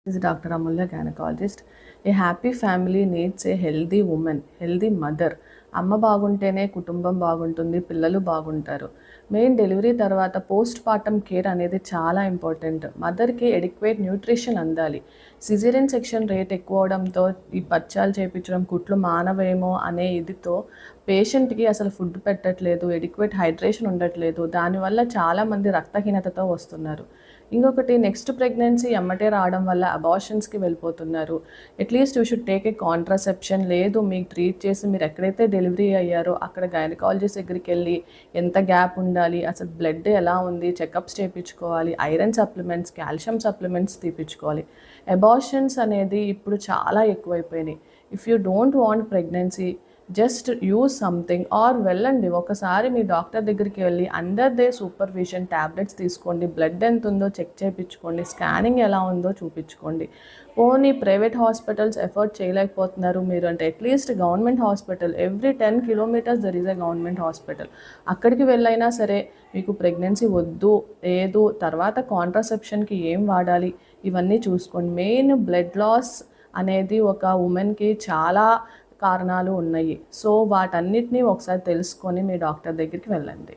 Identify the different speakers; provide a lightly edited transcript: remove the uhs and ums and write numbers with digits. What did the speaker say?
Speaker 1: This is Dr. Amulya, gynecologist. A happy family needs a healthy woman, healthy mother. అమ్మ బాగుంటేనే కుటుంబం బాగుంటుంది, పిల్లలు బాగుంటారు. మెయిన్ డెలివరీ తర్వాత పోస్ట్ పార్టమ్ కేర్ అనేది చాలా ఇంపార్టెంట్. మదర్కి ఎడిక్వేట్ న్యూట్రిషన్ అందాలి. సిజేరియన్ సెక్షన్ రేట్ ఎక్కువ అవడంతో ఈ పచ్చాలు చేయించడం, కుట్లు మానవేమో అనే ఇదితో పేషెంట్కి అసలు ఫుడ్ పెట్టట్లేదు, ఎడిక్వేట్ హైడ్రేషన్ ఉండట్లేదు. దానివల్ల చాలామంది రక్తహీనతతో వస్తున్నారు. ఇంకొకటి నెక్స్ట్ ప్రెగ్నెన్సీ ఎమ్మటే రావడం వల్ల అబార్షన్స్కి వెళ్ళిపోతున్నారు. At least you should take a contraception. లేదు మీకు ట్రీట్ చేసి మీరు ఎక్కడైతే డెలివరీ అయ్యారో అక్కడ గైనకాలజిస్ట్ దగ్గరికి వెళ్ళి ఎంత గ్యాప్ ఉండాలి, అసలు బ్లడ్ ఎలా ఉంది, చెకప్స్ చేయించుకోవాలి, ఐరన్ సప్లిమెంట్స్, కాల్షియం సప్లిమెంట్స్ తీపించుకోవాలి. అబార్షన్స్ అనేది ఇప్పుడు చాలా ఎక్కువైపోయినాయి. If you don't want pregnancy, just use something or వెళ్ళండి ఒకసారి మీ డాక్టర్ దగ్గరికి వెళ్ళి అండర్ దే సూపర్విజన్ ట్యాబ్లెట్స్ తీసుకోండి, బ్లడ్ ఎంత ఉందో చెక్ చేయించుకోండి, స్కానింగ్ ఎలా ఉందో చూపించుకోండి. పోనీ ప్రైవేట్ హాస్పిటల్స్ ఎఫర్ట్ చేయలేకపోతున్నారు మీరు అంటే atleast government hospital, every 10 kilometers there is a government hospital. అక్కడికి వెళ్ళైనా సరే మీకు ప్రెగ్నెన్సీ వద్దు లేదు, తర్వాత కాంట్రాసెప్షన్కి ఏం వాడాలి ఇవన్నీ చూసుకోండి. మెయిన్ బ్లడ్ లాస్ అనేది ఒక ఉమెన్కి చాలా కారణాలు ఉన్నాయి. సో వాటన్నిటినీ ఒకసారి తెలుసుకొని మీ డాక్టర్ దగ్గరికి వెళ్ళండి.